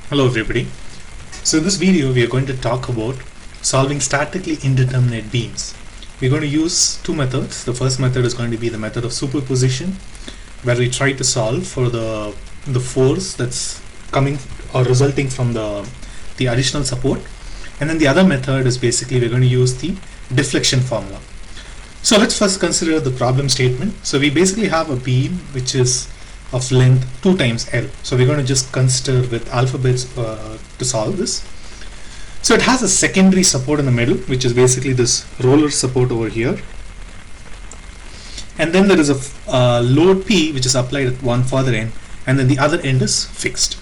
Hello everybody. So in this video we are going to talk about solving statically indeterminate beams. We're going to use two methods. The first method is going to be the method of superposition, where we try to solve for the force that's coming or resulting from the additional support. And then the other method is basically we're going to use the deflection formula. So let's first consider the problem statement. So we basically have a beam which is of length 2 times L. So we're going to just consider with alphabets to solve this. So it has a secondary support in the middle, which is basically this roller support over here. And then there is a load P which is applied at one further end, and then the other end is fixed.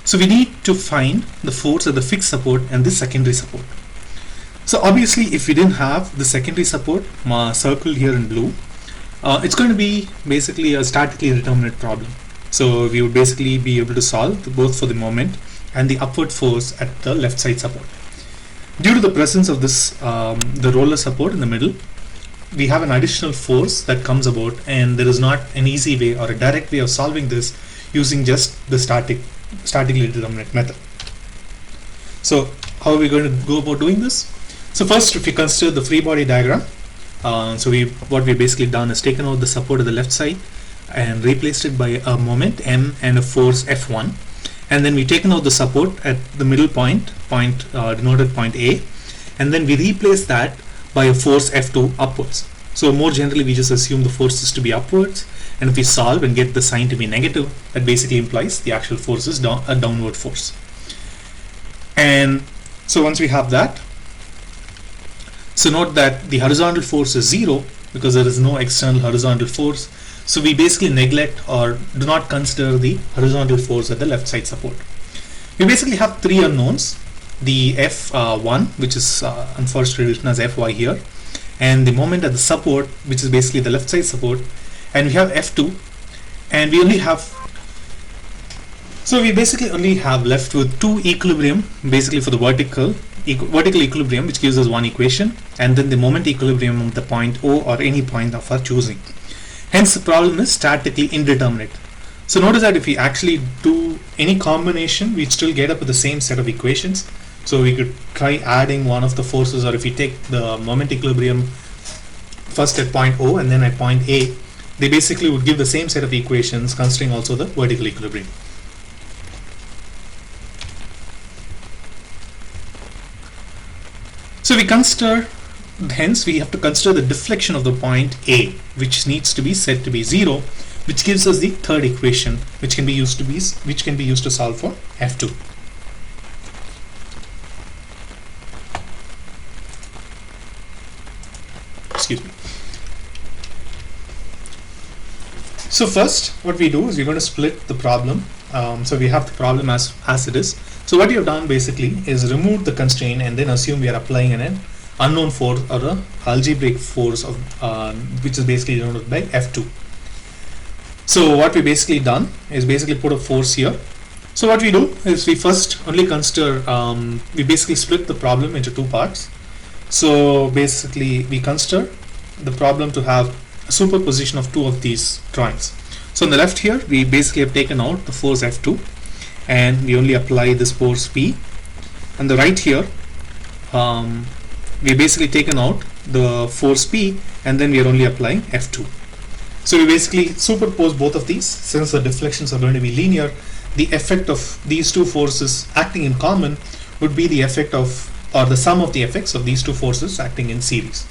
So we need to find the force at the fixed support and this secondary support. So obviously if we didn't have the secondary support circled here in blue, it's going to be basically a statically indeterminate problem. So we would basically be able to solve both for the moment and the upward force at the left side support. Due to the presence of this the roller support in the middle, we have an additional force that comes about, and there is not an easy way or a direct way of solving this using just the statically indeterminate method. So how are we going to go about doing this? So first, if we consider the free body diagram, what we've basically done is taken out the support at the left side and replaced it by a moment M and a force F1, and then we've taken out the support at the middle point denoted point A, and then we replace that by a force F2 upwards. So more generally we just assume the force is to be upwards, and if we solve and get the sign to be negative, that basically implies the actual force is a downward force. And so once we have that, so note that the horizontal force is 0 because there is no external horizontal force. So we basically neglect or do not consider the horizontal force at the left side support. We basically have three unknowns: the F1, which is unfortunately written as Fy here, and the moment at the support, which is basically the left side support, and we have F2, and we only have, so we basically only have left with two equilibrium basically for the vertical equilibrium, which gives us one equation, and then the moment equilibrium of the point O or any point of our choosing. Hence the problem is statically indeterminate. So notice that if we actually do any combination, we still get up with the same set of equations. So we could try adding one of the forces, or if we take the moment equilibrium first at point O and then at point A, they basically would give the same set of equations considering also the vertical equilibrium. So we consider, hence we have to consider the deflection of the point A, which needs to be set to be 0, which gives us the third equation, which can be used to solve for F2. Excuse me. So first what we do is we're going to split the problem. So we have the problem as it is. So what you have done basically is remove the constraint and then assume we are applying an unknown force or a algebraic force of which is basically denoted by F2. So what we basically done is basically put a force here. So what we do is we first only consider, we basically split the problem into two parts. So basically we consider the problem to have a superposition of two of these drawings. So on the left here we basically have taken out the force F2 and we only apply this force P. On the right here we basically taken out the force P and then we are only applying F2. So we basically superpose both of these. Since the deflections are going to be linear, the effect of these two forces acting in common would be the effect of, or the sum of the effects of these two forces acting in series.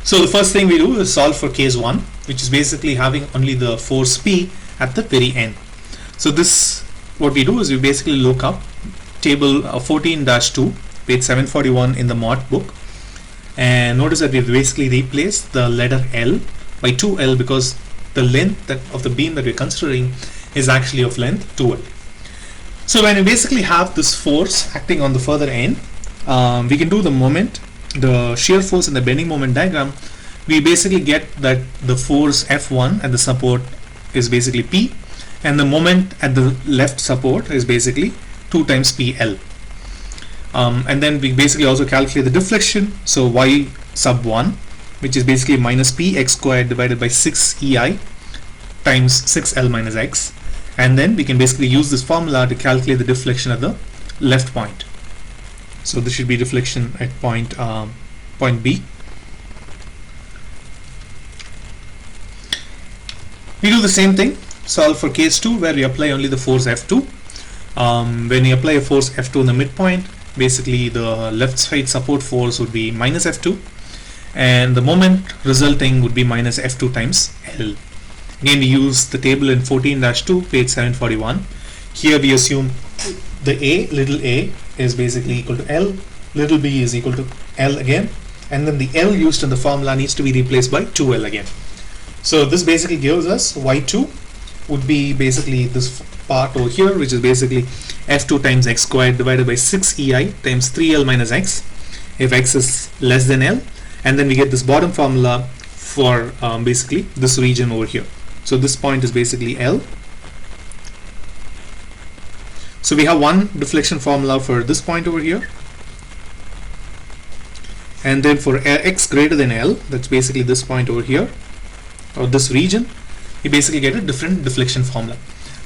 So the first thing we do is solve for case 1, which is basically having only the force P at the very end. So this, what we do is we basically look up table 14-2, page 741 in the Mott book, and notice that we've basically replaced the letter L by 2L because the length of the beam that we're considering is actually of length 2L. So when we basically have this force acting on the further end, we can do the moment, the shear force in the bending moment diagram. We basically get that the force F1 at the support is basically P, and the moment at the left support is basically 2 times PL. And then we basically also calculate the deflection. So y sub 1, which is basically minus px squared divided by 6ei times 6l minus x, and then we can basically use this formula to calculate the deflection at the left point. So this should be deflection at point B. We do the same thing, solve for case 2 where we apply only the force F2. When we apply a force F2 in the midpoint, basically the left side support force would be minus F2 and the moment resulting would be minus F2 times L. Again, we use the table in 14-2, page 741. Here we assume the A, little a, is basically equal to L, little b is equal to L again, and then the L used in the formula needs to be replaced by 2L again. So this basically gives us Y2 would be basically this part over here, which is basically F2 times x squared divided by 6EI times 3L minus x, if x is less than L, and then we get this bottom formula for basically this region over here. So this point is basically L. So we have one deflection formula for this point over here, and then for x greater than L, that's basically this point over here, or this region, you basically get a different deflection formula.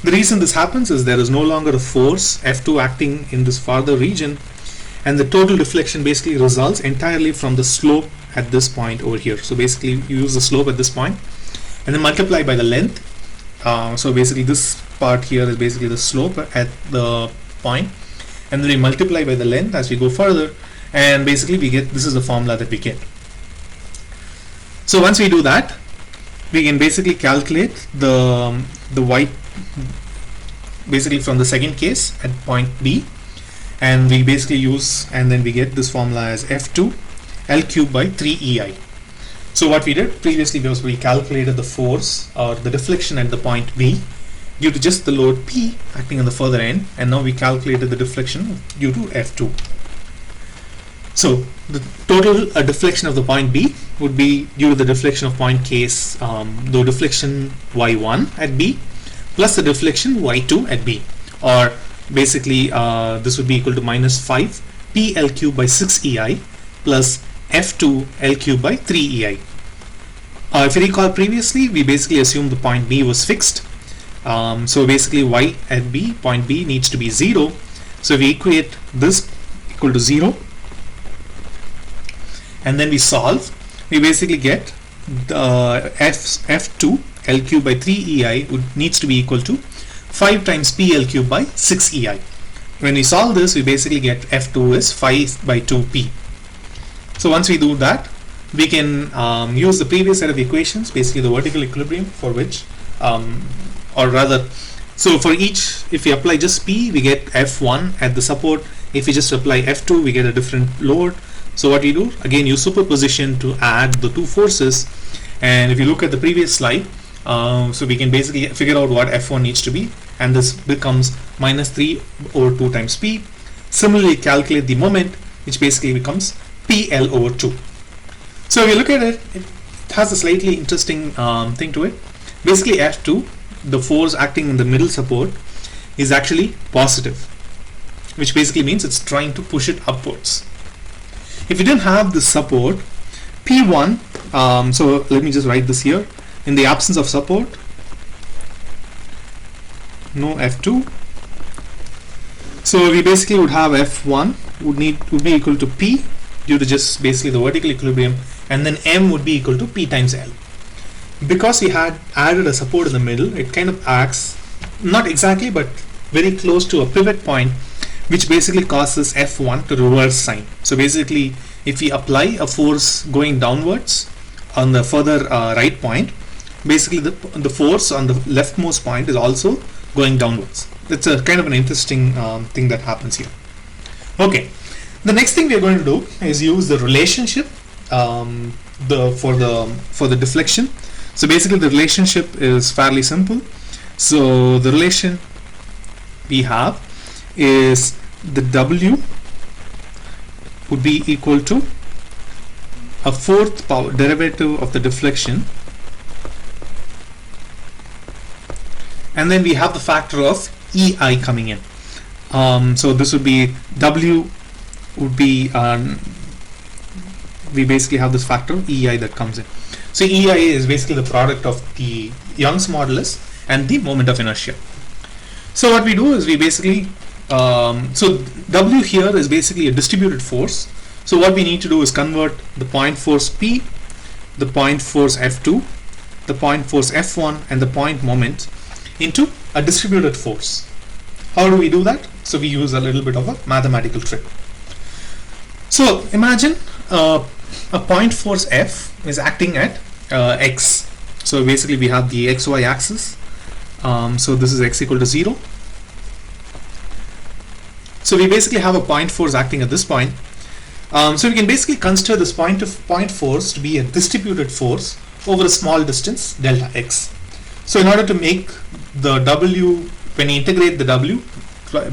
The reason this happens is there is no longer a force F2 acting in this farther region, and the total deflection basically results entirely from the slope at this point over here. So basically you use the slope at this point and then multiply by the length. So basically this part here is basically the slope at the point, and then we multiply by the length as we go further, and basically we get, this is the formula that we get. So once we do that, we can basically calculate the y basically from the second case at point B, and we basically use, and then we get this formula as F2 L cubed by 3EI. So what we did previously was we calculated the force or the deflection at the point B due to just the load P acting on the further end, and now we calculated the deflection due to F2. So the total deflection of the point B would be due to the deflection of point case, the deflection Y1 at B plus the deflection Y2 at B, or basically this would be equal to minus 5 PL cubed by 6EI plus F2 L cubed by 3EI. If you recall previously, we basically assumed the point B was fixed. So basically Y at B, point B needs to be 0. So we equate this equal to 0, and then we solve. We basically get the F2 L cubed by 3EI needs to be equal to 5 times PL cubed by 6EI. When we solve this, we basically get F2 is 5 by 2P. So once we do that, we can use the previous set of equations, basically the vertical equilibrium, for which, or rather, so for each, if we apply just P, we get F1 at the support. If we just apply F2, we get a different load. So what we do, again, use superposition to add the two forces. And if you look at the previous slide, so we can basically figure out what F1 needs to be, and this becomes minus 3 over 2 times P. Similarly, calculate the moment, which basically becomes PL over 2. So if you look at it, it has a slightly interesting thing to it. Basically F2, the force acting in the middle support, is actually positive, which basically means it's trying to push it upwards. If you didn't have the support, P1, so let me just write this here. In the absence of support, no F2. So we basically would have F1 would be equal to P due to just basically the vertical equilibrium, and then M would be equal to P times L. Because we had added a support in the middle, it kind of acts not exactly but very close to a pivot point, which basically causes F1 to reverse sign. So basically, if we apply a force going downwards on the further right point, basically the force on the leftmost point is also going downwards. That's a kind of an interesting thing that happens here. Okay, the next thing we are going to do is use the relationship for the deflection. So basically the relationship is fairly simple. So the relation we have is the W would be equal to a fourth power derivative of the deflection, and then we have the factor of EI coming in. So this would be W would be we basically have this factor EI that comes in. So EI is basically the product of the Young's modulus and the moment of inertia. So what we do is we basically, so W here is basically a distributed force. So what we need to do is convert the point force P, the point force F2, the point force F1, and the point moment into a distributed force. How do we do that? So we use a little bit of a mathematical trick. So imagine a point force F is acting at X. So basically we have the XY axis. So this is X equal to 0. So we basically have a point force acting at this point. So we can basically consider this point force to be a distributed force over a small distance, delta X. So in order to make the W, when we integrate the W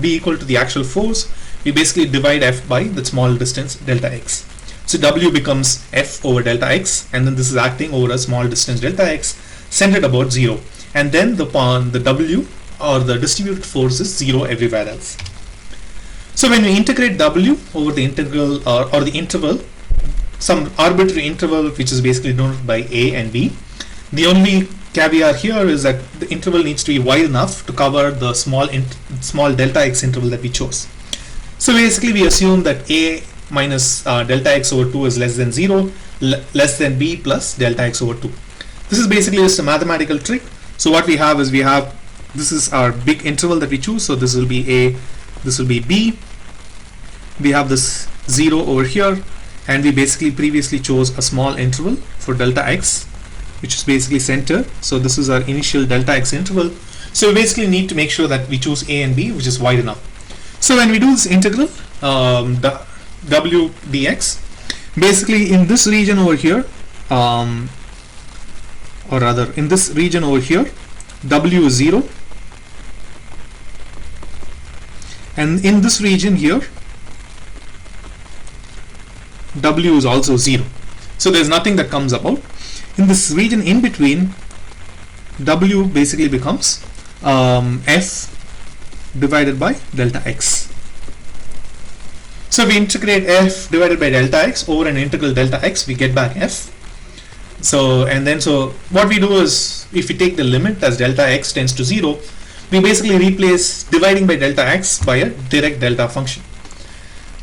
be equal to the actual force, we basically divide F by the small distance, delta X. So W becomes F over delta X, and then this is acting over a small distance, delta X, centered about 0. And then the W, or the distributed force, is 0 everywhere else. So when we integrate W over the integral or the interval, some arbitrary interval which is basically denoted by A and B, the only caveat here is that the interval needs to be wide enough to cover the small delta X interval that we chose. So basically we assume that A minus delta X over 2 is less than 0, less than B plus delta X over 2. This is basically just a mathematical trick. So what we have is this is our big interval that we choose. So this will be A, this will be B. We have this 0 over here, and we basically previously chose a small interval for delta X, which is basically center. So this is our initial delta X interval. So we basically need to make sure that we choose A and B, which is wide enough. So when we do this integral, the W dx, basically in this region over here, or rather in this region over here, W is 0, and in this region here, W is also 0. So there's nothing that comes about. In this region in between, W basically becomes F divided by delta X. So we integrate F divided by delta X over an integral delta X, we get back F. So what we do is, if we take the limit as delta X tends to 0, we basically replace dividing by delta X by a direct delta function.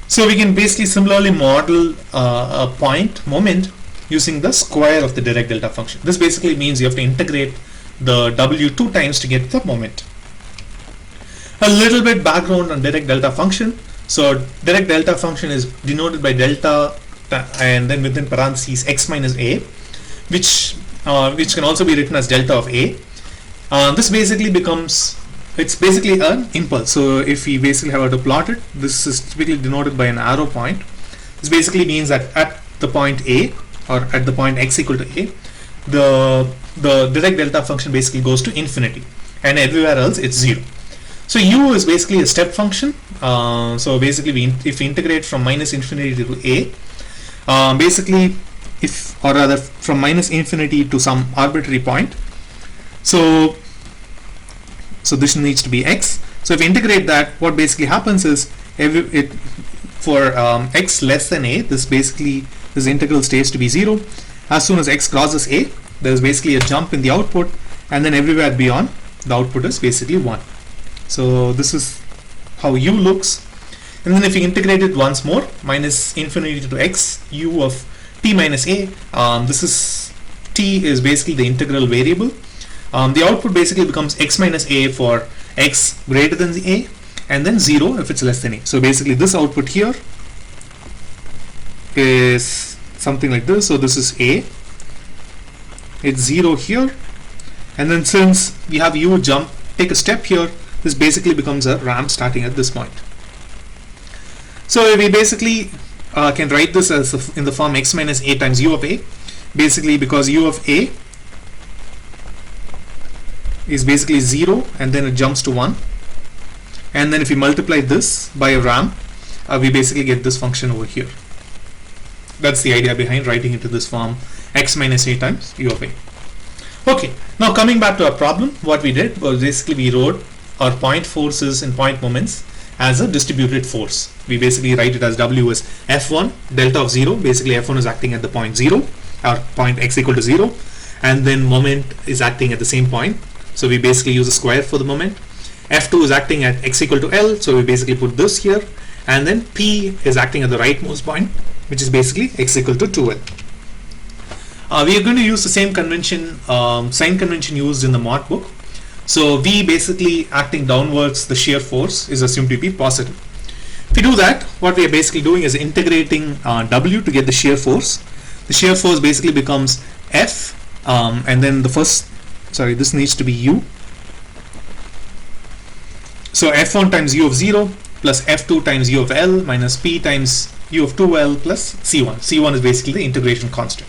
So we can basically similarly model a point moment using the square of the direct delta function. This basically means you have to integrate the W 2 times to get the moment. A little bit background on direct delta function. So direct delta function is denoted by delta and then within parentheses X minus A, which can also be written as delta of A. This basically becomes, it's basically an impulse. So if we basically have to plot it, this is typically denoted by an arrow point. This basically means that at the point A, or at the point X equal to A, the direct delta function basically goes to infinity, and everywhere else it's 0. So U is basically a step function. So basically if we integrate from minus infinity to A, basically from minus infinity to some arbitrary point, so this needs to be X. So if we integrate that, what basically happens is for X less than A, this integral stays to be 0. As soon as X crosses A, there is basically a jump in the output, and then everywhere beyond, the output is basically 1. So this is how U looks. And then if we integrate it once more, minus infinity to X, U of t minus A, t is basically the integral variable. The output basically becomes X minus A for X greater than A, and then 0 if it's less than A. So basically this output here is something like this. So this is A, it's 0 here, and then since we have U jump, take a step here, this basically becomes a ramp starting at this point. So we basically can write this as in the form X minus A times U of A, basically because U of A is basically 0 and then it jumps to 1, and then if we multiply this by a ramp, we basically get this function over here. That's the idea behind writing into this form X minus A times U of A. Okay, now coming back to our problem, what we did was basically we wrote our point forces and point moments as a distributed force. We basically write it as W as F1 delta of 0. Basically F1 is acting at the point 0, or point X equal to 0, and then moment is acting at the same point. So we basically use a square for the moment, F2 is acting at x equal to L, so we basically put this here, and then P is acting at the rightmost point, which is basically x equal to 2L. We are going to use the same convention, sign convention used in the Mott book. So V basically acting downwards, the shear force is assumed to be positive. If we do that, what we are basically doing is integrating W to get the shear force. The shear force basically becomes F, and then this needs to be U. So F1 times U of 0 plus F2 times U of L minus P times U of 2L plus C1. C1 is basically the integration constant.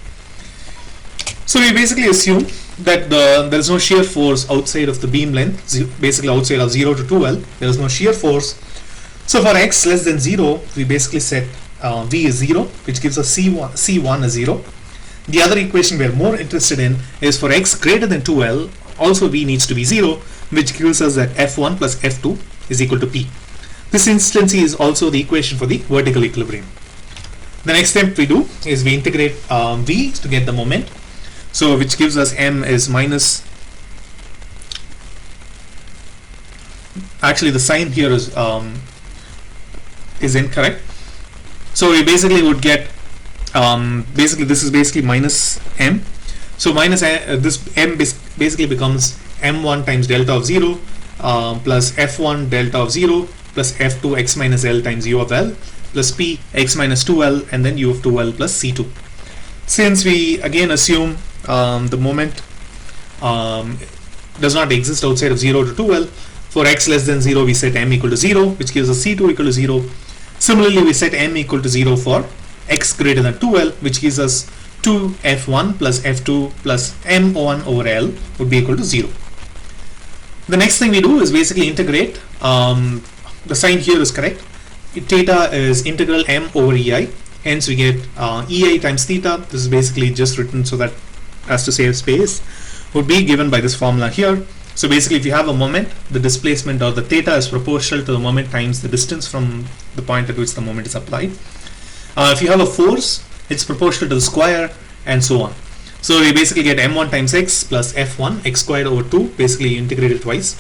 So we basically assume that there is no shear force outside of the beam length, basically outside of 0 to 2L, there is no shear force. So for x less than 0, we basically set V is 0, which gives us C1 is 0. The other equation we are more interested in is for x greater than 2L, also V needs to be 0, which gives us that F1 plus F2 is equal to P. This instancy is also the equation for the vertical equilibrium. The next step we do is we integrate V to get the moment. So which gives us M is minus, actually the sign here is incorrect. So we basically would get, basically this is basically minus M. So minus this M basically becomes M1 times delta of 0 plus F1 delta of 0 plus F2 x minus L times U of L plus P x minus 2L and then U of 2L plus C2. Since we again assume the moment does not exist outside of 0 to 2L, for x less than 0 we set M equal to 0, which gives us C2 equal to 0. Similarly, we set M equal to 0 for x greater than 2L, which gives us 2F1 plus F2 plus M1 over L would be equal to 0. The next thing we do is basically integrate. The sign here is correct. Theta is integral M over EI. Hence we get EI times theta. This is basically just written so that as to save space, would be given by this formula here. So basically if you have a moment, the displacement or the theta is proportional to the moment times the distance from the point at which the moment is applied. If you have a force, it's proportional to the square and so on. So we basically get M1 times x plus F1 x squared over 2, basically integrated twice.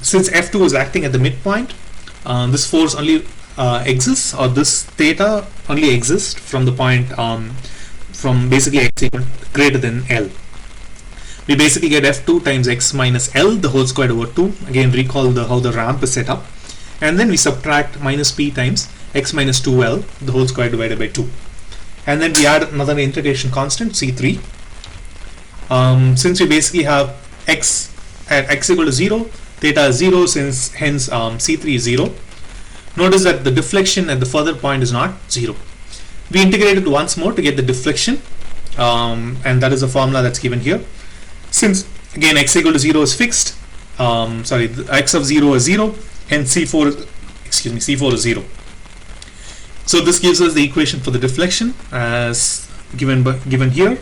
Since F2 is acting at the midpoint, this force only exists, or this theta only exists from the point from basically x equal greater than L. We basically get F2 times x minus L the whole squared over 2. Again, recall how the ramp is set up, and then we subtract minus P times x minus 2L the whole squared divided by 2, and then we add another integration constant C3. Since we basically have x at x equal to 0, theta is 0, since hence C3 is 0. Notice that the deflection at the further point is not 0. We integrate it once more to get the deflection, and that is the formula that's given here. Since again x equal to 0 is fixed, the x of 0 is 0, hence C4 is 0. So this gives us the equation for the deflection as given here.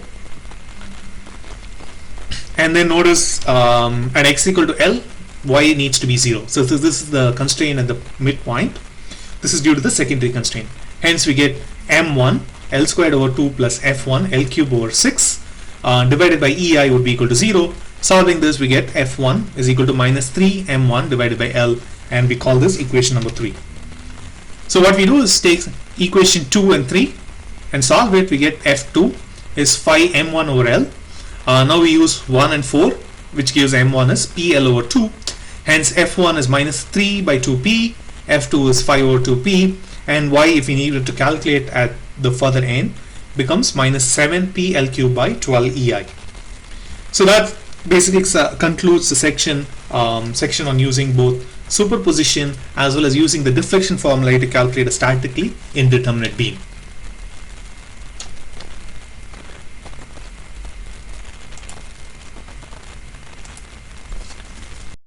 And then notice at x equal to L, y needs to be 0. So this is the constraint at the midpoint. This is due to the secondary constraint. Hence we get M1 L squared over 2 plus F1 L cube over 6 divided by EI would be equal to 0. Solving this, we get F1 is equal to minus 3 M1 divided by L, and we call this equation number 3. So what we do is take equation 2 and 3 and solve it. We get F2 is 5 M1 over L. Now we use 1 and 4, which gives M1 is PL over 2. Hence F1 is minus 3 by 2P, F2 is 5 over 2P, and Y, if we needed to calculate at the further end, becomes minus 7P L cube by 12 EI. So that basically concludes the section on using both superposition as well as using the deflection formula to calculate a statically indeterminate beam.